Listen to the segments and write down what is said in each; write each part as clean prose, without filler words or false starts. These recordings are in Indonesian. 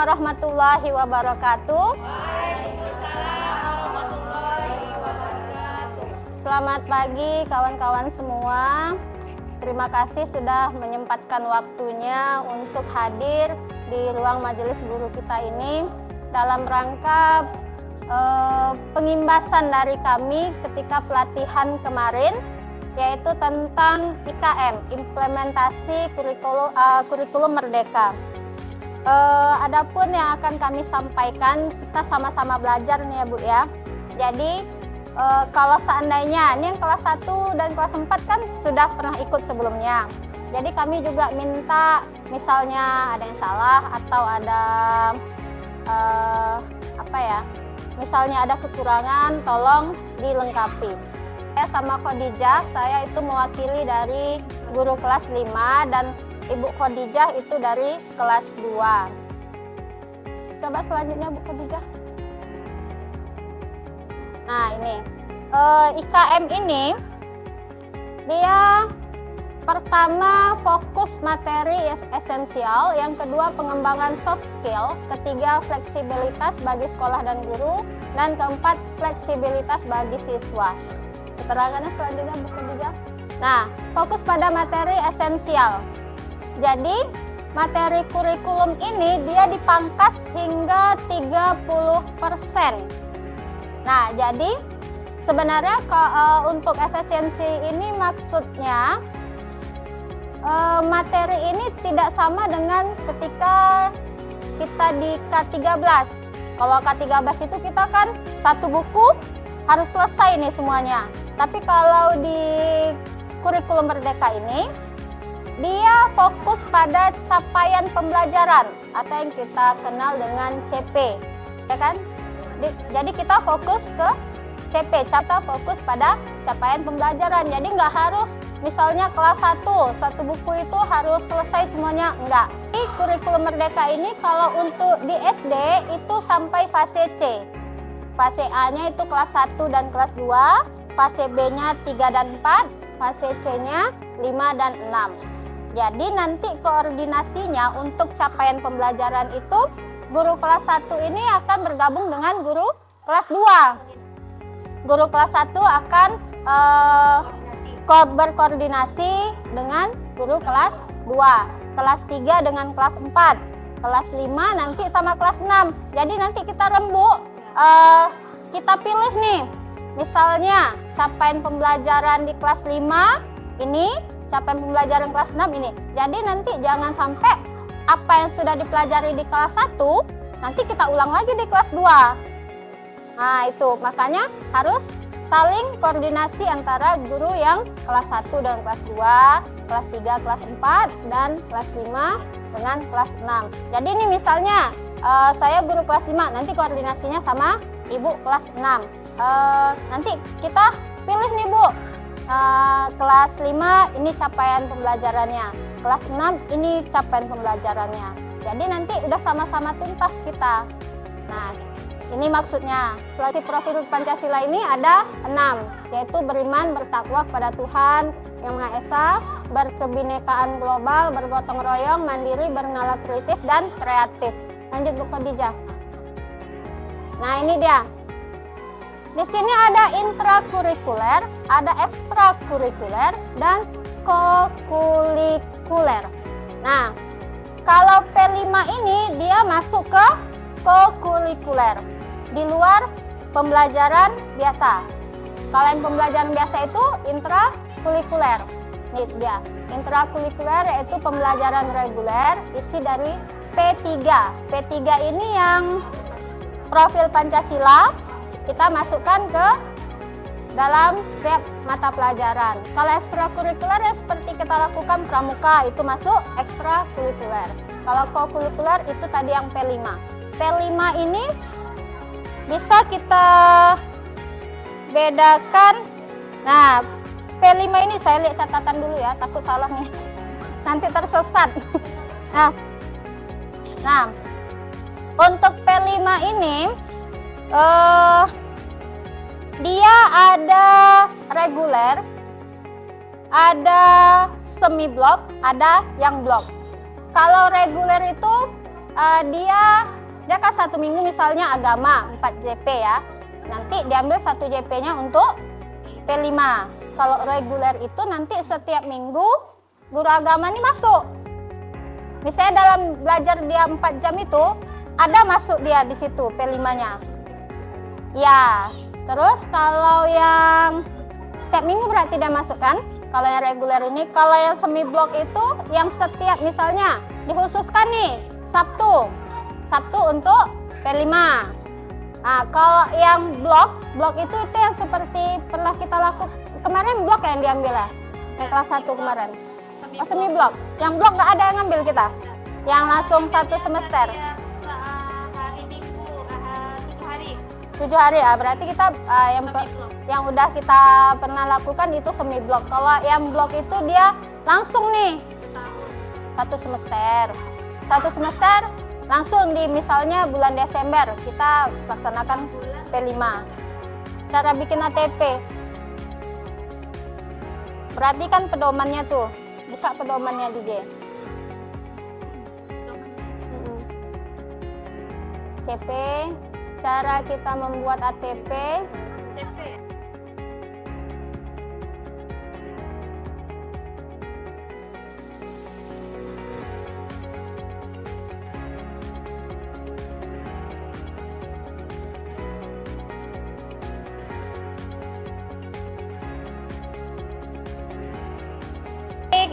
warahmatullahi wabarakatuh. Selamat pagi kawan-kawan semua. Terima kasih sudah menyempatkan waktunya untuk hadir di ruang majelis guru kita ini dalam rangka pengimbasan dari kami ketika pelatihan kemarin, yaitu tentang IKM, implementasi kurikulum merdeka. Adapun yang akan kami sampaikan, kita sama-sama belajar nih ya Bu ya. Jadi kalau seandainya ini yang kelas 1 dan kelas 4 kan sudah pernah ikut sebelumnya. Jadi kami juga minta misalnya ada yang salah atau ada misalnya ada kekurangan, tolong dilengkapi. Saya sama Khadijah, saya itu mewakili dari guru kelas 5 dan Ibu Khadijah itu dari kelas 2. Coba selanjutnya Bu Khadijah. Nah ini, IKM ini dia pertama fokus materi esensial, yang kedua pengembangan soft skill, ketiga fleksibilitas bagi sekolah dan guru, dan keempat fleksibilitas bagi siswa. Keterangannya selanjutnya Bu Khadijah. Nah, fokus pada materi esensial. Jadi materi kurikulum ini dia dipangkas hingga 30%. Nah, jadi sebenarnya untuk efisiensi ini maksudnya materi ini tidak sama dengan ketika kita di K13. Kalau K13 itu kita kan satu buku harus selesai nih semuanya. Tapi kalau di kurikulum merdeka ini, dia fokus pada capaian pembelajaran atau yang kita kenal dengan CP, ya kan? Jadi kita fokus ke CP, kita fokus pada capaian pembelajaran. Jadi nggak harus misalnya kelas 1, satu buku itu harus selesai semuanya, enggak. Di kurikulum merdeka ini kalau untuk di SD itu sampai fase C. Fase A-nya itu kelas 1 dan kelas 2, fase B-nya 3 dan 4, fase C-nya 5 dan 6. Jadi nanti koordinasinya untuk capaian pembelajaran itu guru kelas 1 ini akan bergabung dengan guru kelas 2. Guru kelas 1 akan berkoordinasi dengan guru kelas 2, kelas 3 dengan kelas 4, kelas 5 nanti sama kelas 6. Jadi nanti kita rembuk, kita pilih nih, misalnya capaian pembelajaran di kelas 5 ini, capaian pembelajaran kelas 6 ini. Jadi nanti jangan sampai apa yang sudah dipelajari di kelas 1 nanti kita ulang lagi di kelas 2. Nah itu makanya harus saling koordinasi antara guru yang kelas 1 dan kelas 2, kelas 3, kelas 4, dan kelas 5 dengan kelas 6. Jadi ini misalnya saya guru kelas 5, nanti koordinasinya sama Ibu kelas 6. Nanti kita pilih nih Bu, kelas 5 ini capaian pembelajarannya, kelas 6 ini capaian pembelajarannya. Jadi nanti udah sama-sama tuntas kita. Nah, ini maksudnya, seleksi profil Pancasila ini ada 6, yaitu beriman, bertakwa kepada Tuhan Yang Maha Esa, berkebinekaan global, bergotong royong, mandiri, bernalar kritis, dan kreatif. Lanjut Bu Khadijah. Nah ini dia. Di sini ada intrakurikuler, ada ekstrakurikuler, dan kokurikuler. Nah, kalau P5 ini dia masuk ke kokurikuler, di luar pembelajaran biasa. Kalau yang pembelajaran biasa itu intrakurikuler. Ini dia, intrakurikuler yaitu pembelajaran reguler, isi dari P3. P3 ini yang profil Pancasila kita masukkan ke dalam setiap mata pelajaran. Kalau ekstrakurikuler ya seperti kita lakukan pramuka, itu masuk ekstrakurikuler. Kalau kokurikuler itu tadi yang P5. P5 ini bisa kita bedakan. Nah, P5 ini saya lihat catatan dulu ya, takut salah nih. Nanti tersesat. Nah, untuk P5 ini dia ada reguler, ada semi blok, ada yang blok. Kalau reguler itu dia kan 1 minggu misalnya agama 4 JP ya. Nanti diambil 1 JP-nya untuk P5. Kalau reguler itu nanti setiap minggu guru agama ini masuk. Misalnya dalam belajar dia 4 jam itu ada masuk dia di situ P5-nya. Ya, terus kalau yang setiap minggu berarti dia masuk kan? Kalau yang reguler ini, kalau yang semi blok itu yang setiap misalnya dikhususkan nih Sabtu untuk P5. Nah, kalau yang blok itu yang seperti pernah kita lakukan kemarin blok yang diambil ya, yang kelas 1 kemarin. Oh, semi blok. Yang blok nggak ada yang ngambil kita, yang langsung 1 semester. Hari Minggu, 7 7 hari. hari ya, berarti kita yang udah kita pernah lakukan itu semi blok. Kalau yang blok itu dia langsung nih 1 semester. 1 semester langsung di misalnya bulan Desember kita laksanakan P5. Cara bikin ATP. Perhatikan pedomannya tuh. Buka pedomannya DJ. CP, cara kita membuat ATP.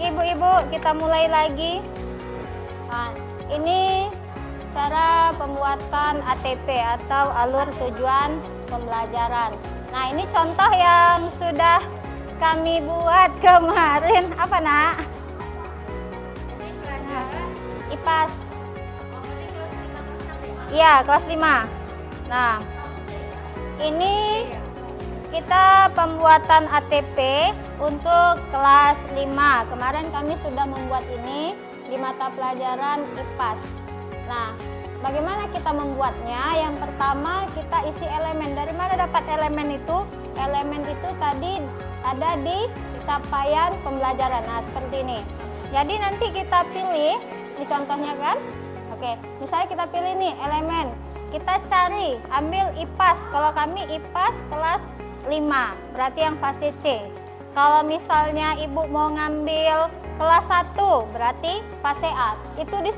Ibu-ibu, kita mulai lagi. Nah, ini cara pembuatan ATP atau alur tujuan pembelajaran. Nah, ini contoh yang sudah kami buat kemarin. Apa, Nak? Ini pelajaran IPAS. ini kelas 5 kelas 6 nih. Iya, kelas 5. Nah, ini kita pembuatan ATP untuk kelas 5. Kemarin kami sudah membuat ini di mata pelajaran IPAS. Nah, bagaimana kita membuatnya? Yang pertama kita isi elemen. Dari mana dapat elemen itu? Elemen itu tadi ada di capaian pembelajaran. Nah, seperti ini. Jadi nanti kita pilih, ini contohnya kan? Oke, misalnya kita pilih nih elemen. Kita cari, ambil IPAS. Kalau kami IPAS kelas 5, berarti yang fase C. Kalau misalnya ibu mau ngambil kelas 1, berarti fase A. Itu di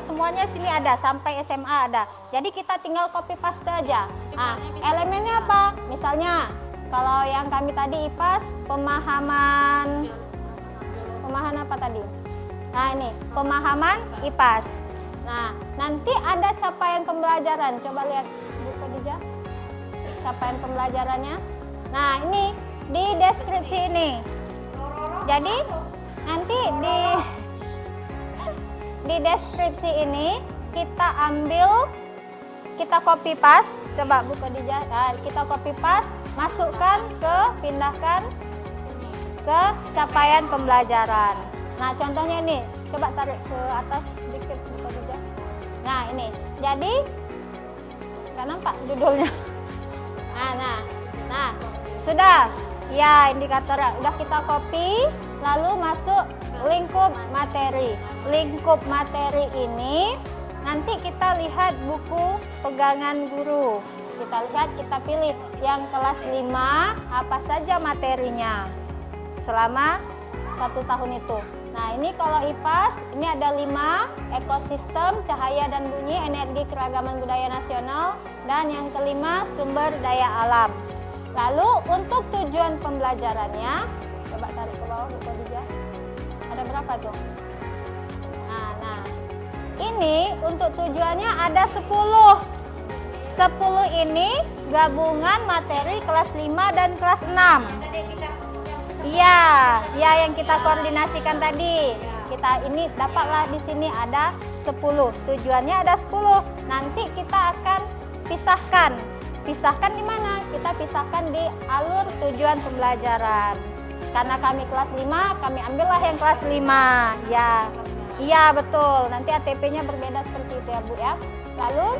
semuanya sini ada, sampai SMA ada. Jadi kita tinggal copy paste aja. Nah, elemennya apa? Misalnya, kalau yang kami tadi IPAS, pemahaman apa tadi? Nah, ini, pemahaman IPAS. Nah, nanti ada capaian pembelajaran. Coba lihat, Bu Khadijah. Capaian pembelajarannya. Nah, ini di deskripsi ini. Jadi nanti di deskripsi ini kita ambil, kita copy paste. Coba Bu Khadijah, nah, kita copy paste, masukkan pindahkan ke capaian pembelajaran. Nah, contohnya ini, coba tarik ke atas sedikit Bu Khadijah. Nah, ini. Jadi nggak nampak judulnya. Nah, sudah. Ya, indikatornya udah kita copy, lalu masuk lingkup materi. Lingkup materi ini nanti kita lihat buku pegangan guru. Kita lihat, kita pilih yang kelas 5 apa saja materinya selama 1 tahun itu. Nah, ini kalau IPAS, ini ada 5, ekosistem, cahaya dan bunyi, energi keragaman budaya nasional, dan yang kelima, sumber daya alam. Lalu untuk tujuan pembelajarannya, coba tarik ke bawah Bu Khadijah. Ada berapa tuh? Nah, ini untuk tujuannya ada 10. 10 ini gabungan materi kelas 5 dan kelas 6. Iya, yang kita koordinasikan tadi. Kita ini dapatlah di sini ada 10. Tujuannya ada 10. Nanti kita akan pisahkan. Pisahkan di mana? Kita pisahkan di alur tujuan pembelajaran. Karena kami kelas 5, kami ambillah yang kelas 5. Ya. Iya, betul. Nanti ATP-nya berbeda seperti itu ya, Bu ya. Lalu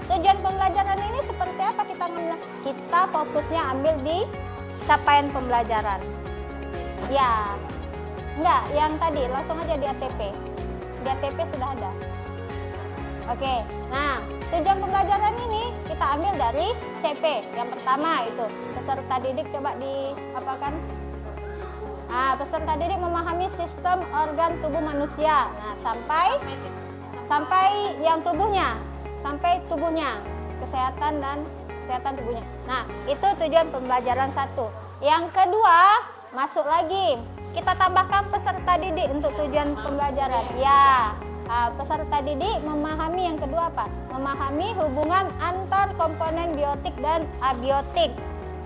tujuan pembelajaran ini seperti apa kita ngambil? Kita fokusnya ambil di capaian pembelajaran. Ya. Enggak, yang tadi langsung aja di ATP. Di ATP sudah ada. Oke, nah tujuan pembelajaran ini kita ambil dari CP. Yang pertama itu peserta didik, coba diapakan? Nah, peserta didik memahami sistem organ tubuh manusia. Nah, sampai yang tubuhnya, kesehatan tubuhnya. Nah, itu tujuan pembelajaran 1. Yang kedua, masuk lagi. Kita tambahkan peserta didik untuk tujuan pembelajaran. Ya, peserta didik memahami yang kedua apa? Memahami hubungan antar komponen biotik dan abiotik.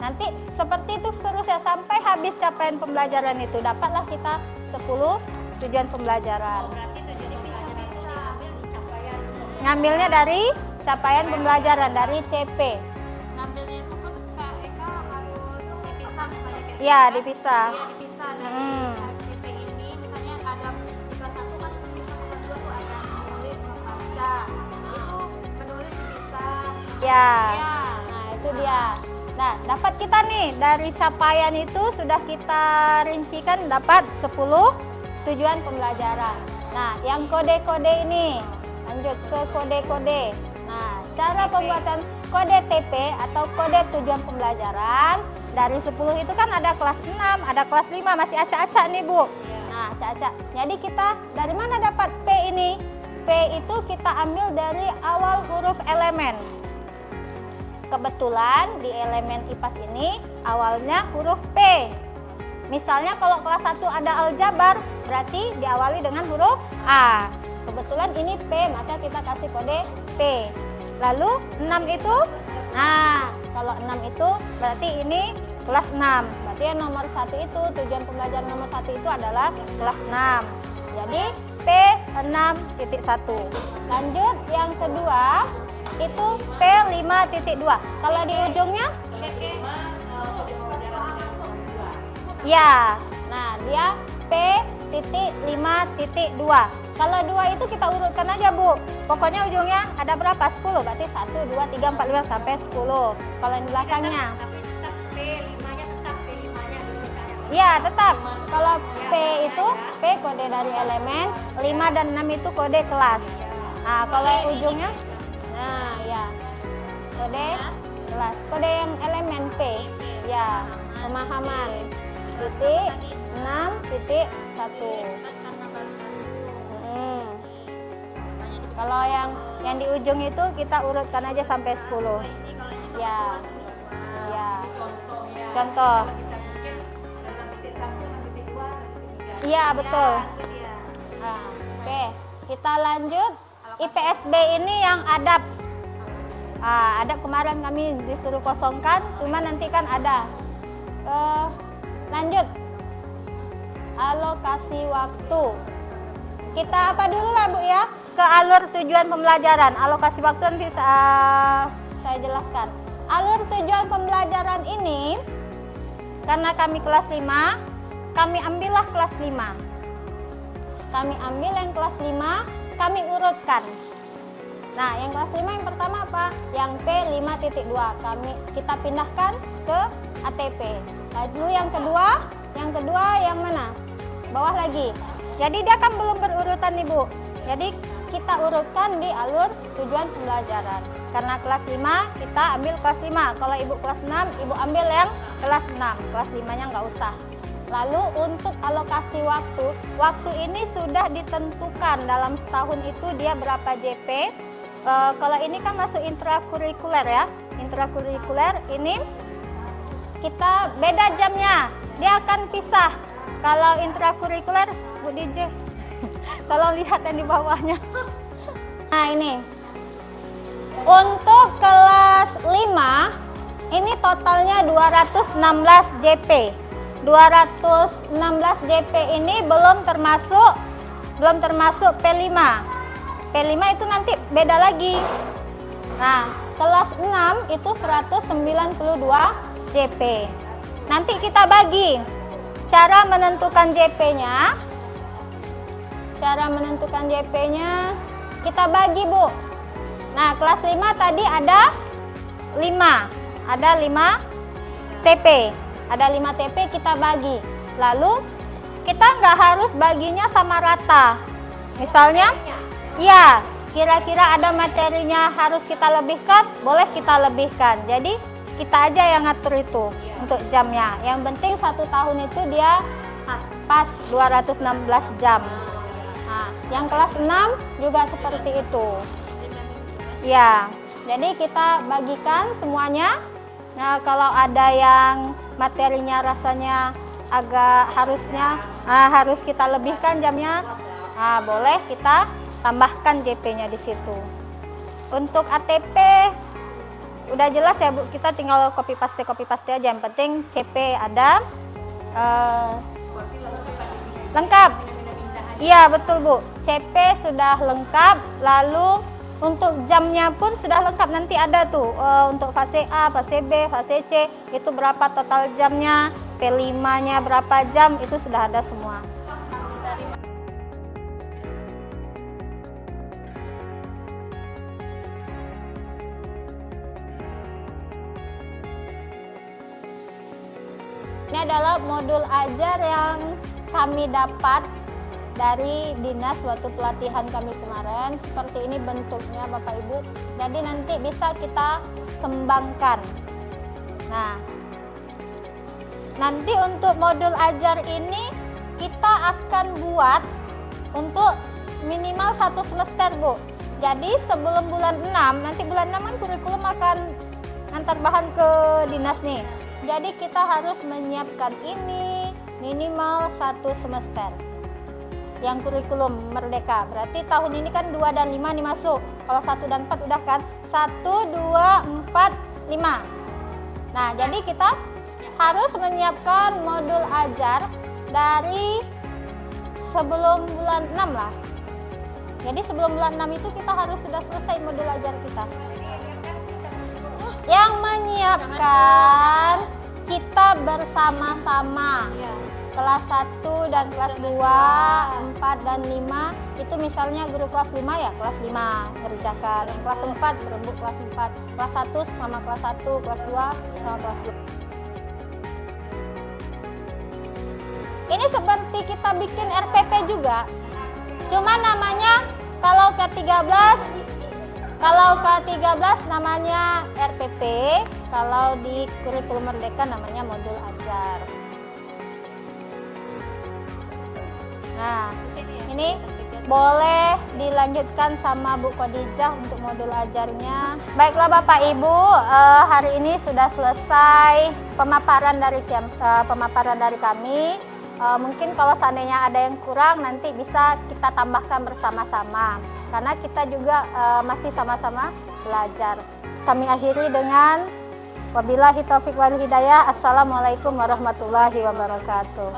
Nanti seperti itu seterusnya sampai habis capaian pembelajaran itu. Dapatlah kita 10 tujuan pembelajaran. Berarti tujuannya bisa diambil di capaian. Ngambilnya dari capaian pembelajaran dari CP. Ngambilnya itu kan Kak Eka harus dipisah misalnya kayak Ya, gitu kan? dipisah. Iya, dipisah dari CP ini misalnya ada di kelas 1 kan bisa kelas 2 tuh ada menulis membaca. Itu menulis dipisah. Ya. Ya. Nah, itu dia. Nah, dapat kita nih dari capaian itu sudah kita rincikan dapat 10 tujuan pembelajaran. Nah, yang kode-kode ini lanjut ke kode-kode. Nah, cara pembuatan kode TP atau kode tujuan pembelajaran dari 10 itu kan ada kelas 6, ada kelas 5, masih acak-acak nih, Bu. Nah, acak-acak. Jadi kita dari mana dapat P ini? P itu kita ambil dari awal huruf elemen. Kebetulan di elemen IPAS ini awalnya huruf P. Misalnya kalau kelas 1 ada aljabar, berarti diawali dengan huruf A. Kebetulan ini P, maka kita kasih kode P. Lalu 6 itu, nah kalau 6 itu berarti ini kelas 6. Berarti yang nomor 1 itu, tujuan pembelajaran nomor 1 itu adalah kelas 6. Jadi P6.1. Lanjut yang kedua, itu P5.2. Kalau di ujungnya ya, nah dia P.5.2. Kalau 2 itu kita urutkan aja, Bu. Pokoknya ujungnya ada berapa? 10. Berarti 1, 2, 3, 4, 5 sampai 10. Kalau yang di belakangnya. Tapi tetap P5-nya tetap P5-nya di Iya, tetap. Kalau P itu P kode dari elemen, 5 dan 6 itu kode kelas. Nah, kalau yang ujungnya nah, ya. Kode kelas. Kode yang elemen P. Ya, pemahaman. Titik 6.1. Kalau yang di ujung itu kita urutkan aja sampai 10. Ya. Ya. Contoh. Iya, betul. Nah, oke, kita lanjut. IPSB ini yang adab. Adab kemarin kami disuruh kosongkan, cuma nanti kan ada. Lanjut. Alokasi waktu. Kita apa dulu lah, Bu ya? Ke alur tujuan pembelajaran. Alokasi waktu nanti saya jelaskan. Alur tujuan pembelajaran ini karena kami kelas 5, kami ambillah kelas 5. Kami ambil yang kelas 5, kami urutkan. Nah, yang kelas 5 yang pertama apa? Yang P5.2. Kita pindahkan ke ATP. Lalu yang kedua yang mana? Bawah lagi. Jadi dia kan belum berurutan nih, Bu. Jadi kita urutkan di alur tujuan pembelajaran. Karena kelas 5 kita ambil kelas 5. Kalau Ibu kelas 6, Ibu ambil yang kelas 6. Kelas 5-nya nggak usah. Lalu untuk alokasi waktu ini sudah ditentukan dalam setahun itu dia berapa JP. Kalau ini kan masuk intrakurikuler ya. Intrakurikuler ini kita beda jamnya. Dia akan pisah. Kalau intrakurikuler, Bu DJ, tolong lihat yang di bawahnya. Nah ini. Untuk kelas 5, ini totalnya 216 JP. 216 JP ini belum termasuk P5. P5 itu nanti beda lagi. Nah, kelas 6 itu 192 JP. Nanti kita bagi. Cara menentukan JP-nya. Cara menentukan JP-nya kita bagi, Bu. Nah, kelas 5 tadi ada 5. Ada 5 TP. Ada 5 TP kita bagi. Lalu kita nggak harus baginya sama rata. Misalnya, ya kira-kira ada materinya harus kita lebihkan, boleh kita lebihkan. Jadi kita aja yang ngatur itu untuk jamnya. Yang penting 1 tahun itu dia pas 216 jam. Nah, yang kelas 6 juga seperti itu. Ya, jadi kita bagikan semuanya. Nah, kalau ada yang materinya rasanya agak harus kita lebihkan jamnya, nah, boleh kita tambahkan JP-nya di situ. Untuk ATP udah jelas ya Bu, kita tinggal copy paste aja. Yang penting CP ada lengkap. Iya betul Bu, CP sudah lengkap. Lalu untuk jamnya pun sudah lengkap, nanti ada tuh untuk fase A, fase B, fase C, itu berapa total jamnya, P5-nya berapa jam, itu sudah ada semua. Ini adalah modul ajar yang kami dapat dari dinas waktu pelatihan kami kemarin. Seperti ini bentuknya Bapak Ibu, jadi nanti bisa kita kembangkan. Nah, nanti untuk modul ajar ini kita akan buat untuk minimal 1 semester Bu. Jadi sebelum bulan 6, nanti bulan 6 kan kurikulum akan antar bahan ke dinas nih. Jadi kita harus menyiapkan ini minimal 1 semester yang kurikulum merdeka. Berarti tahun ini kan 2 dan 5 nih masuk. Kalau 1 dan 4 udah kan 1, 2, 4, 5. Nah, jadi kita harus menyiapkan modul ajar dari sebelum bulan 6 lah. Jadi sebelum bulan 6 itu kita harus sudah selesai modul ajar kita. Yang menyiapkan kita bersama-sama. Kelas 1 dan kelas 2, 4 dan 5 itu misalnya guru kelas 5 ya kelas 5 kerjakan. Yang kelas 4 berembuk kelas 4. Kelas 1 sama kelas 1, kelas 2 sama kelas 2. Ini seperti kita bikin RPP juga. Cuma namanya kalau ke-13 namanya RPP, kalau di kurikulum merdeka namanya modul ajar. Nah, ini boleh dilanjutkan sama Bu Khadijah untuk modul ajarnya. Baiklah Bapak Ibu, hari ini sudah selesai pemaparan dari kami. Mungkin kalau seandainya ada yang kurang nanti bisa kita tambahkan bersama-sama. Karena kita juga masih sama-sama belajar. Kami akhiri dengan wabillahi taufiq wal hidayah. Assalamualaikum warahmatullahi wabarakatuh.